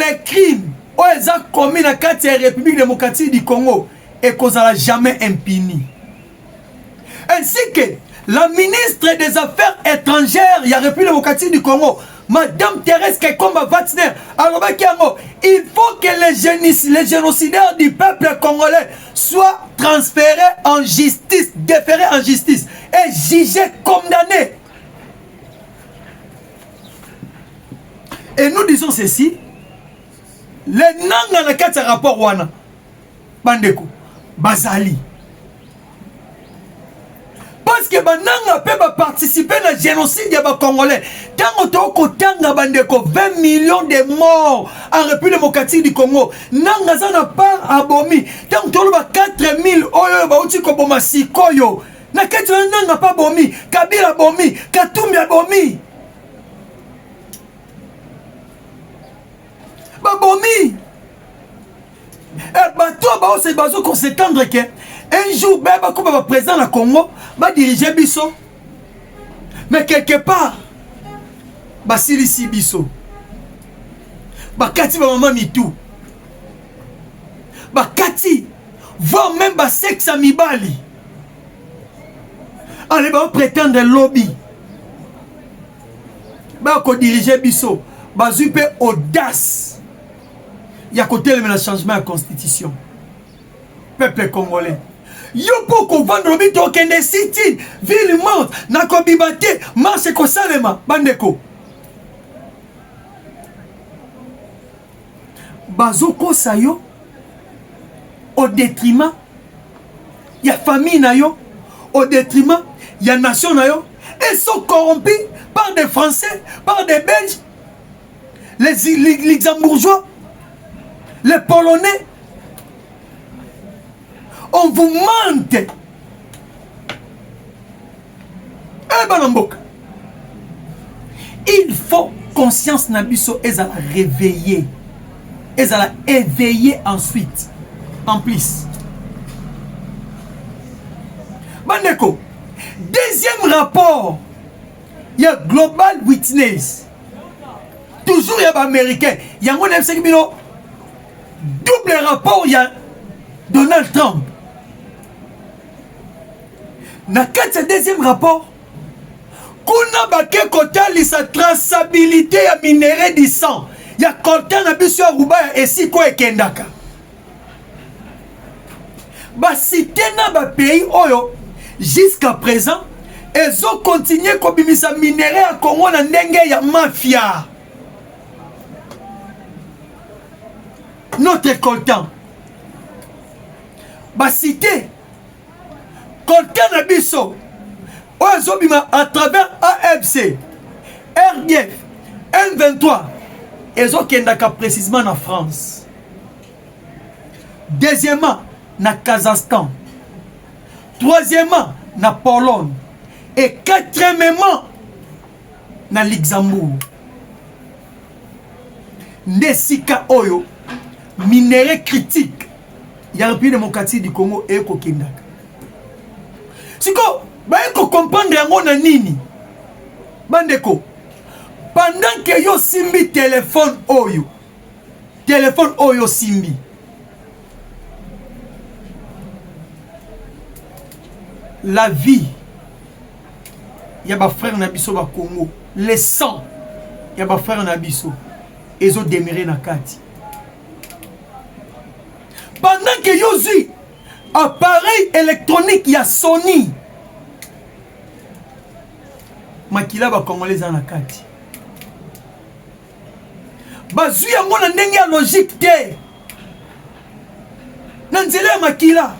les crimes ils ont commis dans la République démocratique du Congo et qu'on n'a jamais impuni. Ainsi que la ministre des Affaires étrangères de la République démocratique du Congo, Madame Thérèse Kekomba Vatner, alors il faut que les génocidaires du peuple congolais soient transférés en justice, déférés en justice et jugés, condamnés. Et nous disons ceci, les nanga na kati rapport wana bandeko bazali parce que bananga peut participer à la génocide des Congolais. Tant que bandeko 20 millions de morts en République démocratique du Congo. Nanga zana pas abomi. Tant que 4000 oyo ba uti ko boma sikoyo. Na kati nanga pas bomi, Kabila bomi, Katumbi bomi. Babomi. Bato ba ose bazo ko s'étendre que un jour beba ko ba président na Congo ba diriger biso. Mais quelque part ba silisi biso. Ba kati ba maman mitou. Ba kati voire même ba sexe amibali. Allez ba prétendre lobby. Ba ko diriger biso. Ba zupe audace. Il y a côté le changement de la constitution. Peuple congolais. Yo poko vendre bito kende city, ville morte, nako bibate, marche ko salema, bandeko. Bazoko sayo au détriment il y a famille na yo, au détriment il y a nation na yo, et sont corrompus par des Français, par des Belges, les Luxembourgeois, les Polonais. On vous mente. Eh ben, il faut conscience nabiso et à la réveiller. Et à la éveiller ensuite. En plus. Bandeko. Deuxième rapport. Il y a Global Witness. Toujours il y a américain. Il y a un double rapport. Il y a Donald Trump. Na kati deuxième rapport, kuna bake kotali sa traçabilité ya minéraux du sang. Ya coltan na biso ya Rubaya esiko ekendaka. Ba cité na ba pays oyo jusqu'à présent ezo continuer kobimisa minéraux ya Congo na ndenge ya mafia. Notre coltan. Ba cité coltan na biso oazobima à travers AFC, RDF, M23 ezokendaka précisément na France. Deuxièmement na Kazakhstan. Troisièmement na Pologne. Et quatrièmement na Luxembourg. Nesika oyo minéraux critiques ya République démocratique du Congo et kokendaka. Siko, ba eko comprendre yango na nini? Bandeko, pendant que yo simbi téléphone oyo simbi. La vie, ya ba frère na biso ba Congo, le sang, ya ba frère na biso, ezo demeure na kati. Pendant que yo zui appareil électronique ya Sony makila ba congolais na kati bazui yango na ndenge ya logique te na nzela ya makila.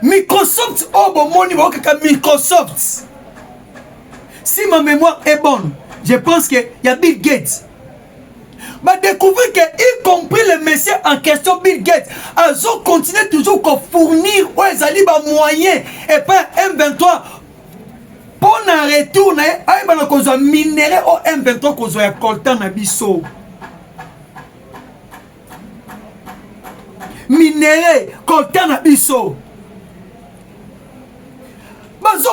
Microsoft obomoni bakaka Microsoft, si ma mémoire est bonne, je pense que y a Bill Gates. Va découvrir que, y compris le monsieur en question, Bill Gates, ils ont continué toujours à fournir aux moyens et pas M23 pour un retour, ils ont minéré au M23 qu'ils ont coltan na biso. Minéré, coltan na biso. Ils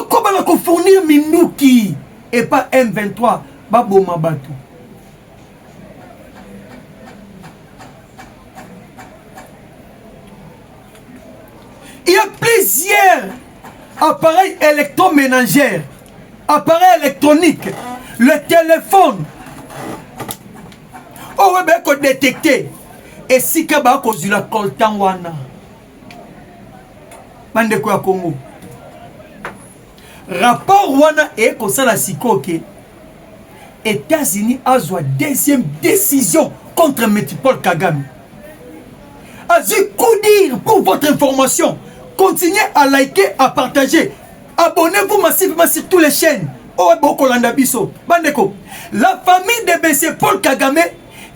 ont fournir Minuki et pas M23. baboma bato. Il y a plusieurs appareils électroménagers, appareils électroniques, le téléphone. Oh ouais, ben qu'on détecter. Et si kaba cause la coltan wana. Bande kwa Congo. Rapport wana et comme ça la sikoke. États-Unis a joué deuxième décision contre M. Paul Kagame. Azui Koudir pour votre information. Continuez à liker, à partager. Abonnez-vous massivement sur toutes les chaînes. Oh, Bokolanda Biso. Bandeko. La famille de M. Paul Kagame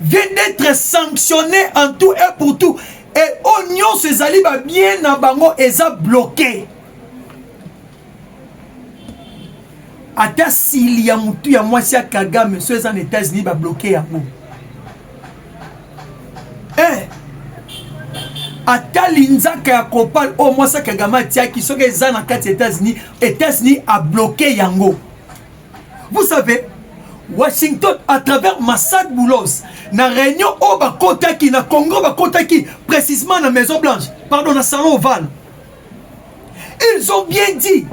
vient d'être sanctionnée en tout et pour tout. Et Oignon Césali va bien à Bango et ça bloqué. Ata s'il y a moutou ya moi si à Kagame, ceux en États-Unis va bloquer à vous. Ata linzaka ya kopal o moi sa Kagame tia qui sont les ans en États-Unis a bloqué yango. Vous savez, Washington à travers Massad Boulos na réunion au Bakotaki na Congo Bakotaki précisément na Maison Blanche, pardon na Salon Oval. Ils ont bien dit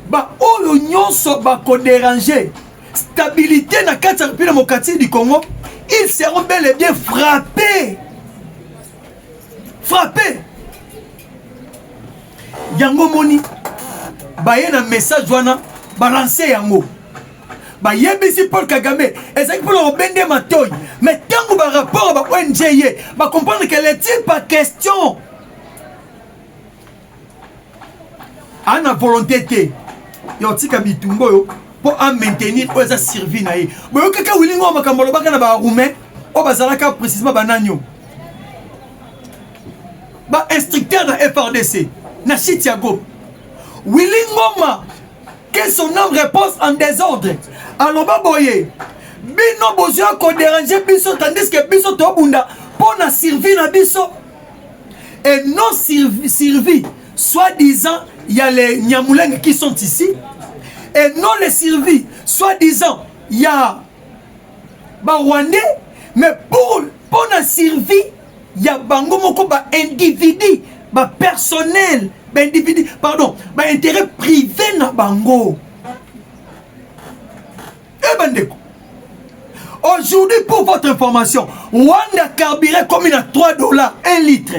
ba oyo nyonso bako déranger stabilité na kati ya République démocratique du Congo, ils seront bel et bien frappés. Frappés. Yango moni baye na message wana balancer yango. Ba yebisi Paul Kagame ezaki pour le bende matoy mais tango ba rapport ba ONG ba comprendre que n'est pas question ana volonté té yo tika bitumbo yo pour en maintenir pour ça survie na ye boyo kaka wilingo makambo lobaka na ba roumain o bazalaka précisément bananyo ba instructeur na FRDC na Chitiago wilingo que son homme repose en désordre. Alors, baboye, bino besoin qu'on dérange biso, tandis que biso to bunda pour na survie na biso. Et non survie, soi-disant, il y a les Nyamuleng qui sont ici. Et non les survies, soi-disant, il y a Rwandais. Mais pour na survie, il y a bango moko ba individu, ba personnel. Individu, pardon, intérêt privé na bango. Aujourd'hui, pour votre information, Rwanda carburé comme il a $3 1 litre.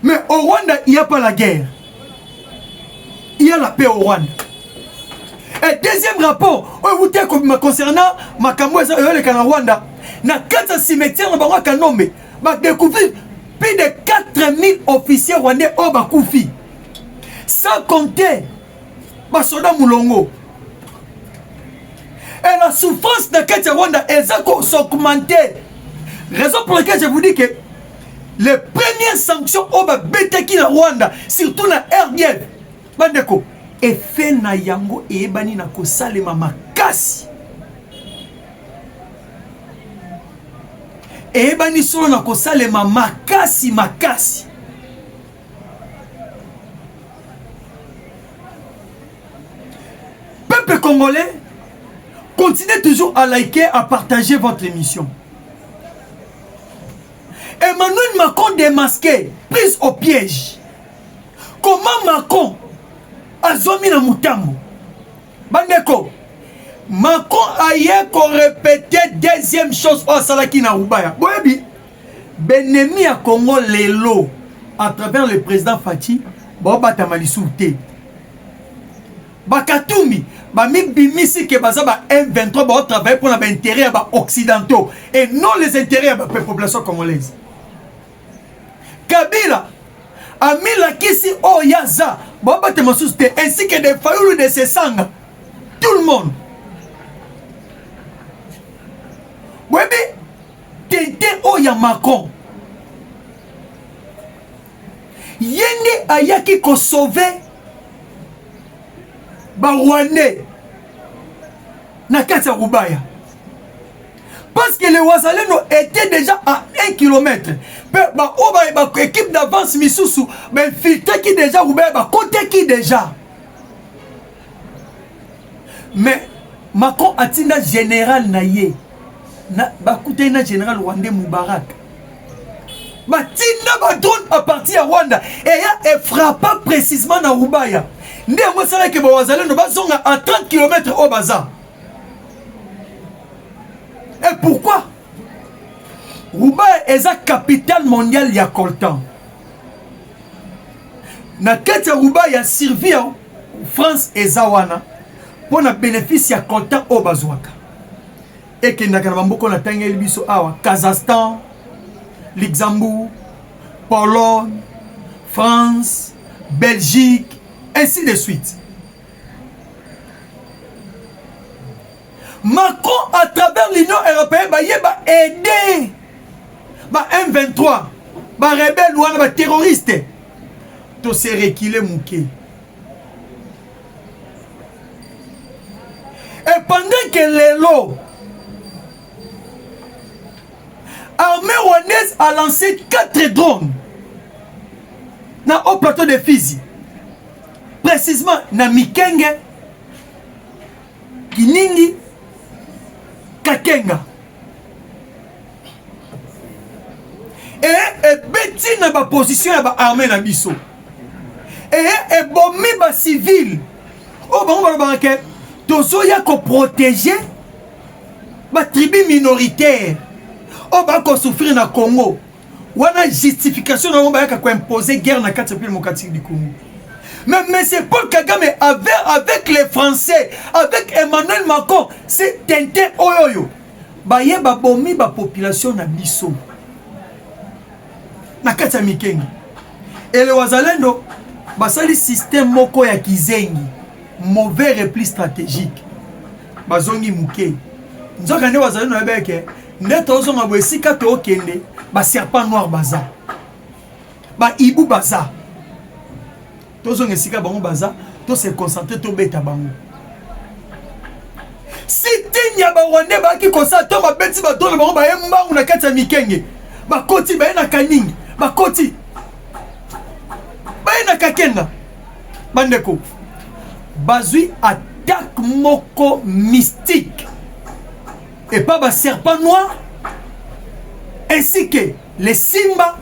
Mais au Rwanda, il n'y a pas la guerre. Il y a la paix au Rwanda. Et deuxième rapport, vous dites concernant ma Kamweza et le Rwanda, na 4 cimetières na bango kanombe, ba découvrir plus de 4000 officiers rwandais au Bakoufi. Sans compter Basoda Moulongo. Et la souffrance de Katia Rwanda est augmentée. Raison pour laquelle je vous dis que les premières sanctions au Beteki na Rwanda, surtout na RDF, Bandeko, et fait na yango et bani na kosalema makasi. Et bani solo na kosalema makasi makasi. Peuple congolais, continuez toujours à liker, à partager votre émission. Emmanuel Macron démasqué, prise au piège. Comment Macron a zomi na mutambo? Bandeko, Macron a hier qu'on répétait deuxième chose au Salaki na Rubaya. Boyebi, Benemi à Congo Lelo, à travers le président Fati, Bobata Malisouté. Bakatoumi, Bami Bimisi ke baza ba M23 ba travailler pour l'intérêt occidentaux et non les intérêts de la population congolaise. Kabila a mis la kisi Oyaza, Bobata Malisouté, ainsi que des fayoulous de ses sangs. Tout le monde. Webi, Tente Oya Macron. Yende ayaki ko sauver Rwandais na kati ya Rubaya. Parce que les Wazalendo étaient déjà à 1 km. Équipe d'avance Misusu, filtré qui déjà Rubaya, côté qui déjà. Mais Macron atinda général naye na bakutana na général rwandais Moubarak batinda ba drone à partir à Rwanda et frappa précisément na Rubaya ndé mo sala ke ba wazalendo bazonga à 30 km au bazar. Et pourquoi Rubaya est la capitale mondiale ya coltan na kati ya Rubaya servi à France et Zawana pour le bénéfice ya coltan au bazwaka et que nakana bamboko na tangeli biso awa Kazakhstan, Luxembourg, Pologne, France, Belgique, ainsi de suite. Macron, à travers l'Union européenne, va aider M23, les rebelles ou les terroristes. Tout se reculer mouké. Et pendant que les lots, l'armée rwandaise a lancé 4 drones au plateau de Fizi. Précisément, na Mikenge, Kiningi, Kakenga. Et beti na ba position ya ba armée na biso. Et bomi ba civil. Oh bon ba ke tozo ya ko protéger ba tribu minoritaire. Oh ba ko souffrir na Congo. Wana justification na ba ka ko imposer guerre na kati ya démocratique du Congo. Mais M. Paul Kagame avec les Français, avec Emmanuel Macron, c'est Tintin Oyoyo. Baye ba bomi ba population na biso. Na kati ya Mikengi. Et le wazalendo basali système moko ya kizengi. Mauvais repli stratégique. Bazongi muke. Nzoka ne wazalendo yabeke. Neto ozonga bwesika to okende. Ba serpent noir baza. Ba ibu baza. Tozonga esika bango baza. To se concentrer to beta bango. Si tinya ba Rwandais ba ki kosa to ba beti ba to bango ba yembangu na kati ya Mikenge. Ba koti ba na Kaningi. Ba koti. Ba na Kakenga. Bandeko. Bazui attaque moko mystique. Et pas bas serpent noir. Ainsi que les Simba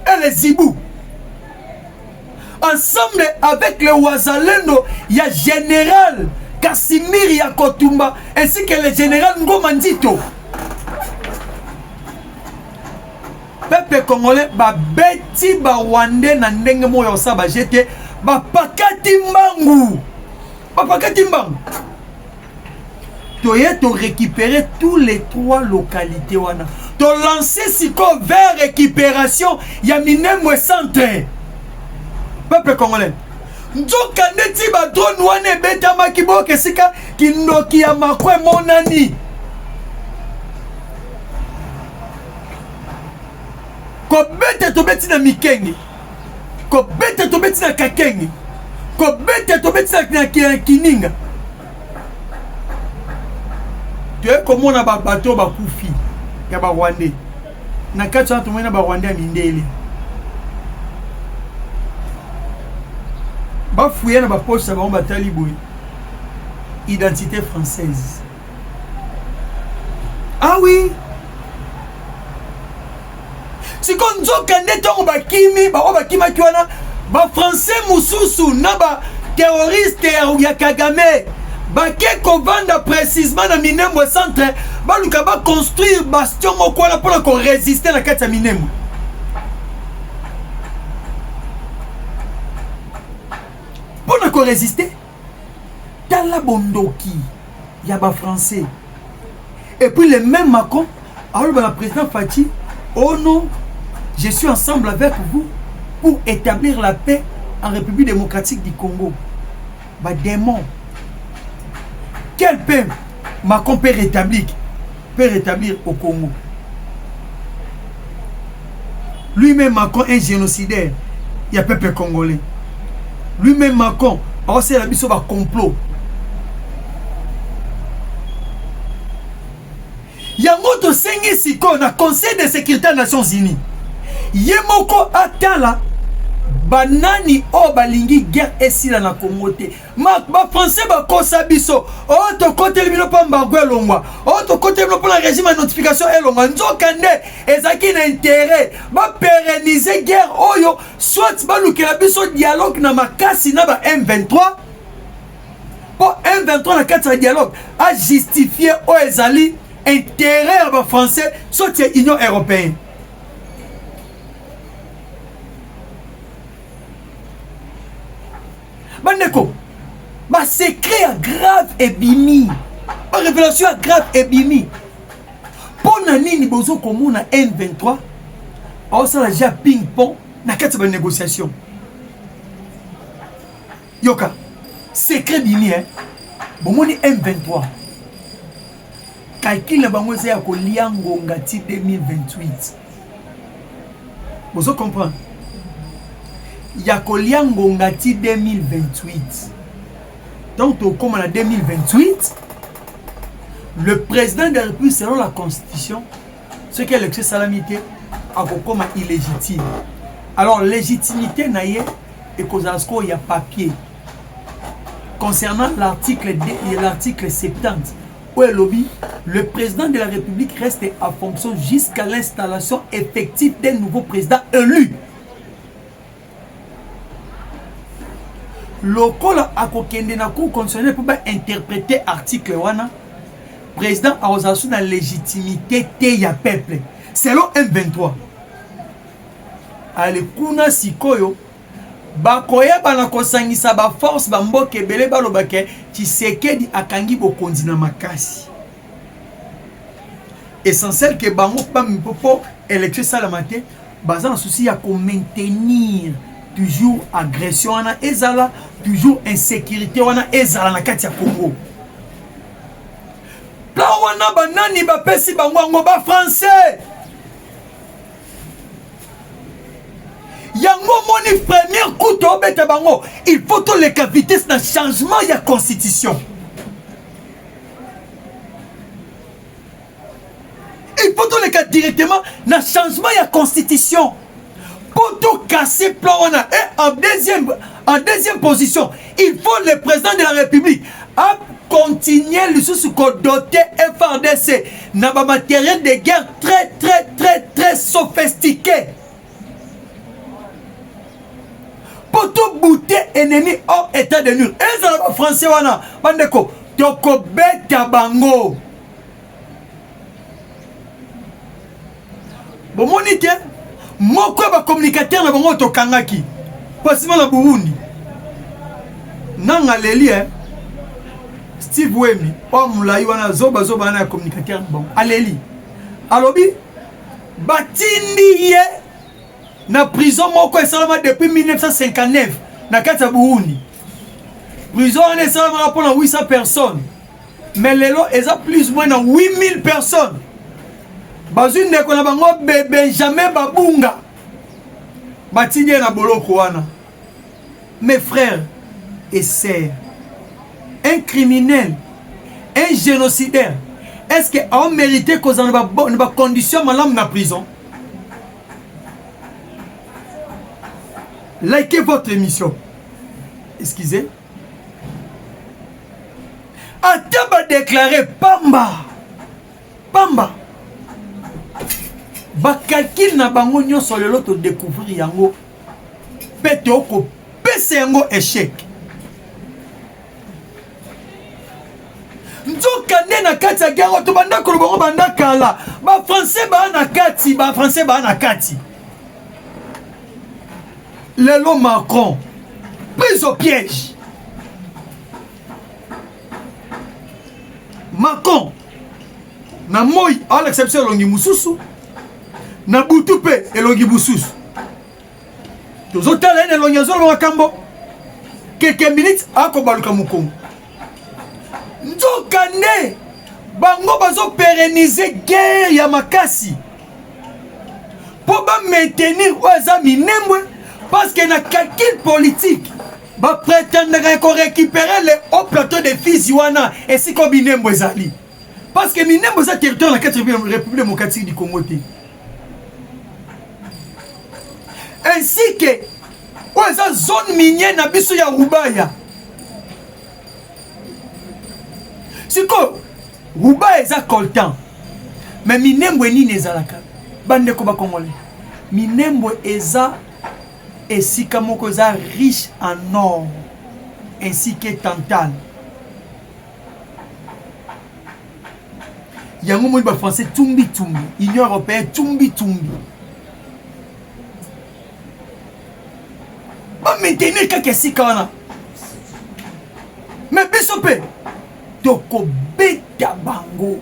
et les Zibou. Ensemble avec le Wazalendo, il y a général Kassimir Yakotumba ainsi que le général Ngomandito. Peuple congolais, ba beti ba Rwandais na ndenge moyo sa ba jete ba pakati mbangu. Tu as récupéré tous les 3 localités. Tu as lancé Siko vers récupération. Il y a Minemwe centre. Peuple congolais. Nzoka neti ba drone wane beta makibo kesika kindoki ya makwe monani. Ko bete to beti na Mikenge. Ko bete to beti na Kakenge. Ko bete to beti na Kininga. Tu es comme on a bateau bakufi ya ba Rwandais. Na kati ya tumena ba Rwandais mindele. Ba fouiller na ba poche sa ba batali boy. Identité française. Ah oui. Si kon nzoka ndetongo ba kimi ba kima kiwana ba français mususu na ba terroriste ya Kagame. Baké kovanda précisément na Minembwe centre baluka ba construire bastion moko na pour ko résister na kati ya Minembwe. Pour ko résister tala bondoki ya ba français. Et puis le même Macron alors le président Fati, oh non, je suis ensemble avec vous pour établir la paix en République démocratique du Congo. Ba démon. Quel paix Macron peut rétablir au Congo? Lui-même Macron est génocidaire. Il y a peuple congolais. Lui-même Macron, c'est la mission de complot. Il y a un autre Siko, le Conseil de sécurité des Nations Unies. Yemoko Atala, banani o balingi guerre esila na Congo te ba français ba kosa biso o to côté libino pa mbango elongwa o to côté libino na régime de notification elongwa nzoka nde ezaki na intérêt ba pérenniser guerre oyo soit ba lukela biso dialogue na makasi na ba M23 pour M23 na kati ya dialogue a justifier o ezali intérêt ba français soit Union européenne. Bandeko, ma secret grave et bimi. Ma révélation grave et bimi. Pour nani bozo komo na M23, on s'en a déjà ping-pong na kati ba négociation. Yoka, secret bimi hein. Bon moni M23. Calcul na bango ya ko liango ngati 2028. Bozo comprendre. Yakolia Ngongati 2028. Donc, au comme en 2028, le président de la République, selon la Constitution, ce qu'est l'élection salamité, a comme illégitime. Alors, légitimité naïe et il y a papier. Concernant l'article 70, où est lobby, le président de la République reste en fonction jusqu'à l'installation effective d'un nouveau président élu. Lokola akokende na cour constitutionnelle pour interpréter article wana président a osasu na légitimité te ya peuple selon M23 ale kuna sikoyo bakoyeba na kosangisa ba force ba mboke belé balobake Tshisekedi akangi bokonzi na makasi essentiel que bango pa mpopo élection salamate bazana souci ya ko maintenir toujours agression wana ezala toujours insécurité wana ezala na kati ya Congo plan wana banani ba pesi bango ba français yango moni premier coup to beta bango il faut to les vitesse na changement ya constitution il faut to les cas directement na changement ya constitution pour tout casser plan on a. Et en deuxième position, il faut le président de la République à continuer le sous doté FRDC dans un matériel de guerre très sophistiqué. Pour tout bouter ennemi hors état de nuire. Et ça va français wana bandeko toko beta bango. Bon monite moko ba communicateur na bango to kangaki pasima na Burundi nanga leli Steve Wemi o mulai wana zoba na communicateur bon aleli alobi batindi ye na prison moko esalama depuis 1959 na kati ya Burundi prison wana esalama pour 800 personnes mais lelo eza plus ou moins 8000 personnes. Bazune ndeko na bango Benjamin Babunga batindie na boloko wana. Mes frères et sœurs, un criminel, un génocidaire, est-ce qu'on mérite qu'on ait une condition malam na prison? Likez votre émission. Excusez. Ataba déclaré Pamba. Bakalkil na bango nyonso lelo to découvrir yango pete oko pese yango échec nzoka nde na kati ya guerre to banda ko bango banda kala ba français ba na kati lelo Macron prise au piège Macron na moi à l'exception longi mususu na butu pe elongi bususu tozotala ene elongi azolo makambo quelques minutes akobaluka mukongo nzoka nde bango bazo pérenniser guerre ya makasi po ba maintenir oza minembwe parce que na calcul politique ba prétendre ko récupérer les hauts plateaux de Fiziwana et si ko minembwe ezali parce que minembwe za territoire na 4 République démocratique du Congo te. Ainsi que oyo eza zone minière na biso ya Rubaya. Siko Rubaya eza coltan. Mais Minembwe nini ezalaka? Bande ko ba Congolais. Minembwe eza esika moko eza riche en or ainsi que tantal. Yango mo ba français tumbi tumbi, Union européenne tumbi tumbi. Ba maintenir kaka esika wana. Mais biso pe toko beta bango.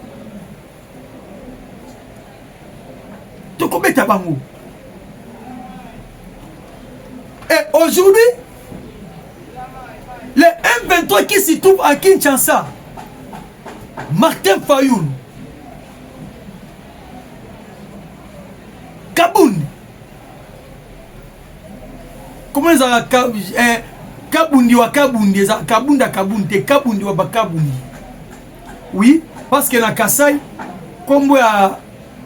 Toko beta bango. Et aujourd'hui, le M23 qui se trouve à Kinshasa, Martin Fayoul, Kaboun, comment ils ont Kabundi wa Kabundi, Kabunda Kabundi, Kabundi wa Bakabundi. Oui, parce que na Kasai, comme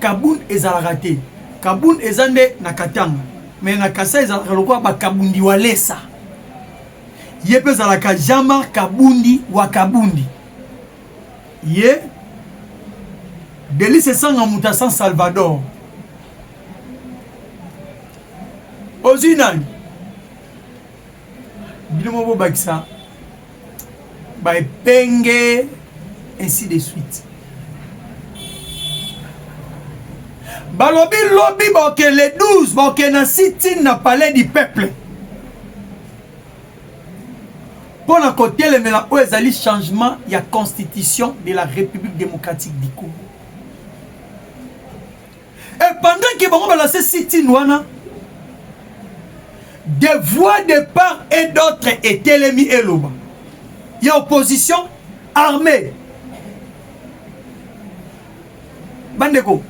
Kaboun ils ont raté. Kaboun ils ont na Katanga. Mais na Kasai za lokwa ba Kabundi wa Lesa. Yepe za la Kajama Kabundi wa Kabundi. Ye Delice sanga muta San Salvador. Ozinal. Bilimo bo bakisa. Ba penge ainsi de suite. Balobi lobby boke le 12 boke na sit-in na palais du peuple. Pour la côté le mena o ezali changement ya constitution de la République démocratique du Congo. Et pendant que bango ba ce sit-in wana, des voix de part et d'autre étaient les mi eloba. Il y a opposition armée. Bandeko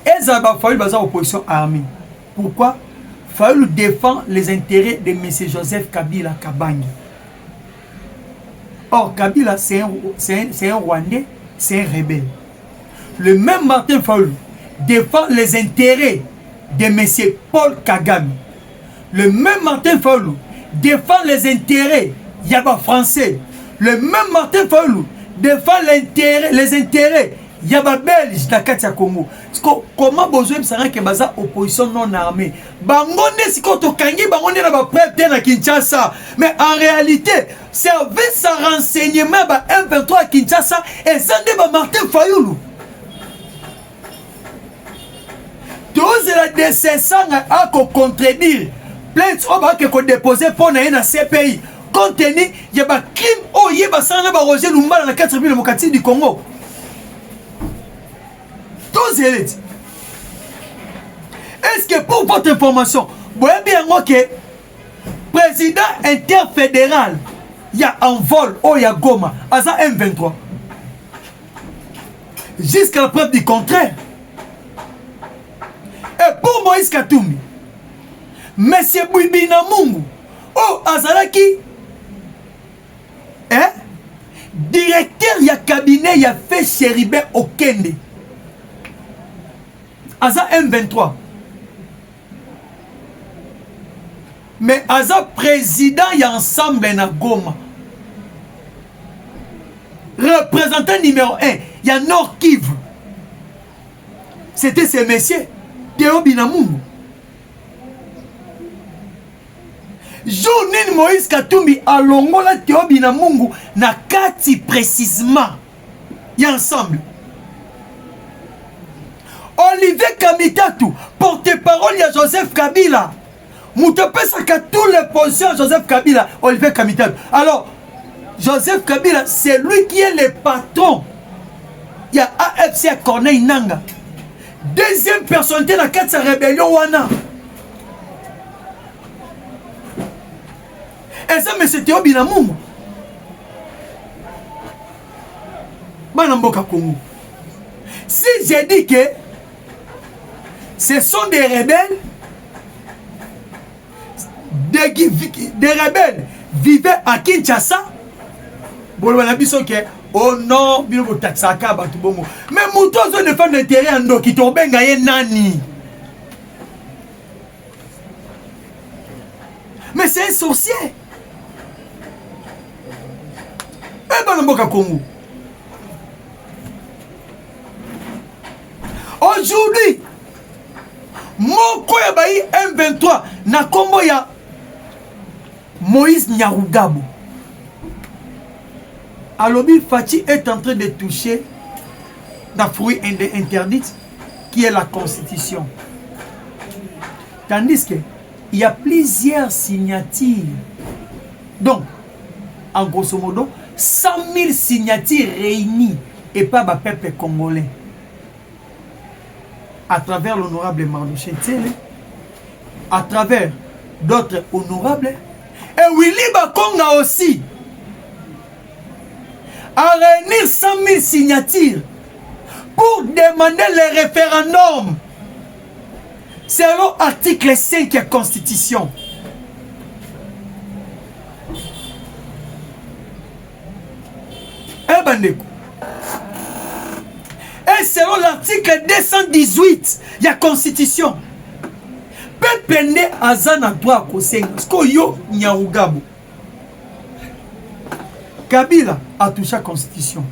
Ezaba Fayoul baza opposition armée. Pourquoi? Fayoul défend les intérêts de M. Joseph Kabila Kabangi. Or, Kabila, c'est un Rwandais, c'est un rebelle. Le même Martin Fayoul défend les intérêts de M. Paul Kagame. Le même Martin Fayoul défend les intérêts Yaba français. Le même Martin Fayoul défend les intérêts Yaba belge na kati ya Congo. Comment besoin ça que baza opposition non armée. Bangonde siko to kangi bangonde na ba prêter na Kinshasa. Mais en réalité, service à renseignement ba M23 à Kinshasa et ça de ba Martin Fayoul. Tous la DCS a ko contredire plainte o ba ko déposer pour na CPI. Compte tenu yaba crime o yeba sana ba Roger Lumbala na 4 démocratique du Congo. Est-ce que pour votre information, vous voyez bien que président interfédéral, il y a un vol au Yagoma, à ça M23. Jusqu'à la preuve du contraire. Et pour Moïse Katumbi, Monsieur Bouibina Mungu, oh Azalaki, directeur il y a cabinet, il y a fait Chéribé Okende. Aza M23. Mais Aza président y a ensemble na Goma. Représentant numéro 1, il y a Nord Kivu. C'était ce messieurs. Théo Binamungu. Journée Moïse Katumbi a longola Théo Binamungu na kati précisément. Y a ensemble. Olivier Kamitatu, porte-parole de Joseph Kabila. Moutopesa ka tous les positions Joseph Kabila, Olivier Kamitatu. Alors, Joseph Kabila, c'est lui qui est le patron. Il y a AFC à Corneille Nanga. Deuxième personnalité dans la rébellion Wana. Et ça, mais c'était au Binamungu. Banamboka Kongo. Si j'ai dit que ce sont des rebelles, des rebelles vivaient à Kinshasa. Oh non, mais Moutozo ne fait l'intérêt en qui tombe nani. Mais Mais c'est un sorcier. Eh ben, le Congo. Aujourd'hui, Moko Yabayi M23, na kombo ya Moïse Nyarugabo. Alobi Fati est en train de toucher la fruit interdite qui est la Constitution. Tandis qu'il y a plusieurs signatures. Donc, en grosso modo, 100 000 signatures réunies et pas le peuple congolais. À travers l'honorable Mardoché Tsele, à travers d'autres honorables, et Willy Bakonga aussi, a réuni 100 000 signatures pour demander le référendum selon article 5 de la Constitution. Eh ben, et selon l'article 218 de la Constitution, peuple né azana droit kosenga sko yo Nyarugabo. Kabila a touché la Constitution.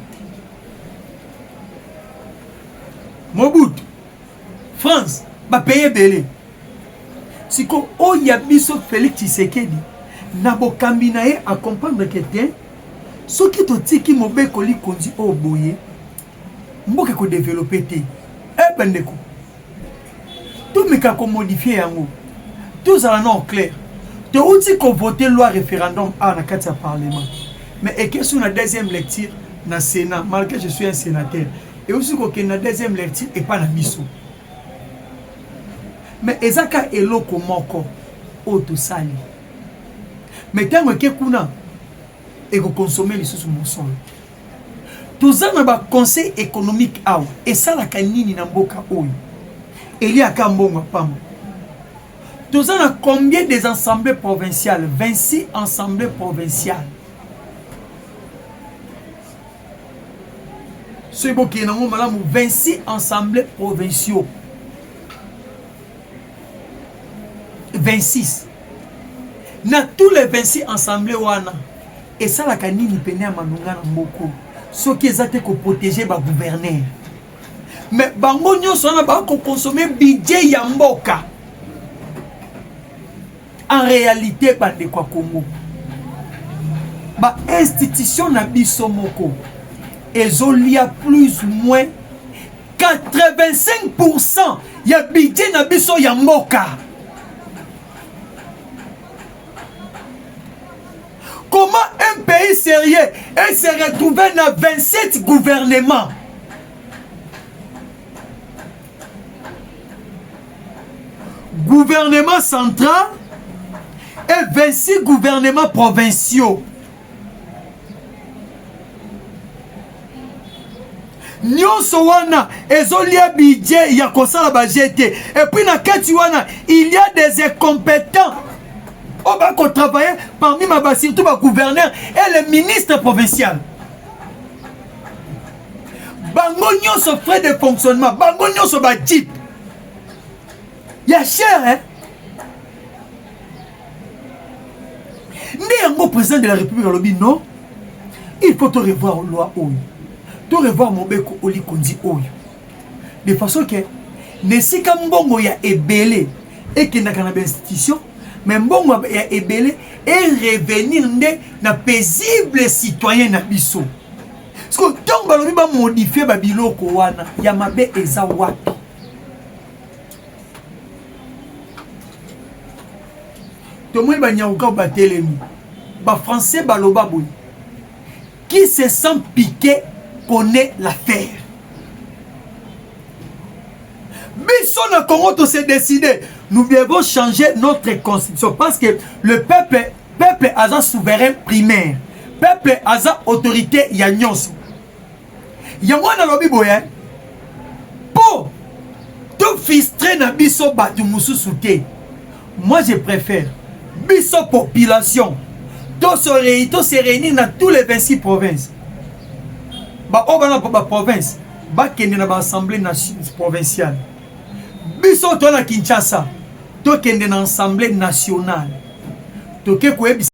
Mobutu, France, va payer belé. Si ko Oyabiso Félix Tshisekedi, nabo kambinaye à comprendre que t'es, ce qui te dit qui m'a koli kondi au boye, mboke ko développer té. Eh bandeko. Tout me ka ko modifier yango. Tout ça non clair. Te outi ko voter loi référendum à na kati parlement. Mais et que sur la deuxième lecture dans le Sénat, malgré que je suis un sénateur, et aussi que la deuxième lecture et pas la biso. Mais ezaka eloko moko auto sali. Mais tant que kuna et que consommer les sous mon sol. Tout ça na ba conseil économique awa et ça la kanini na mboka oyo. Eli akambonga pamba. Tout ça na combien des assemblées provinciales? 26 assemblées provinciales. C'est bon qu'il y a 26 assemblées provinciaux. 26. Dans tous les 26 assemblées, et ça, la canine peine à Manunga Mboko. Ce qui est pour protéger les gouverneurs. Mais bango nyonso na ba ko consommer budget ya mboka. En réalité, bande kwa Congo. Ba institution na biso moko. Il y a plus ou moins 85% il y a budget na biso ya mboka. Comment un pays sérieux se retrouve dans 27 gouvernements? Gouvernement central et 26 gouvernements provinciaux. Nyonso wana ezolia budget ya kosala budget et puis na kati wana il y a des incompétents. On va travailler parmi ma surtout ma gouverneur et le ministre provincial. Bango nyonso frais de fonctionnement, bango nyonso ba type. Il y a cher hein. Mais un président de la République lobby non. Il faut te revoir loi oyo. De revoir mon beko oli kondi oyo. De façon que ne sika mbongo ya ebele et que na kana institution mais mbongo ya ebele et revenir na paisible citoyen na biso. Parce que tant balobi ba modifier ba biloko wana ya mabe eza wapi. To moi ba nyauka ba telemi. Ba français baloba boy. Qui se sent piqué connaît l'affaire. Mais si on a Congo s'est décidé, nous devons changer notre constitution parce que le peuple a un souverain primaire. Peuple a une autorité yanyos. Yamwana lobi boye. Pour tout frustrer na biso batu mususu te. Moi je préfère biso population. Tout se réunir dans tous les 26 provinces. Ba obana ba province ba kende na ba assemblée provinciale biso to na Kinshasa to kende na assemblée nationale toke koyebisa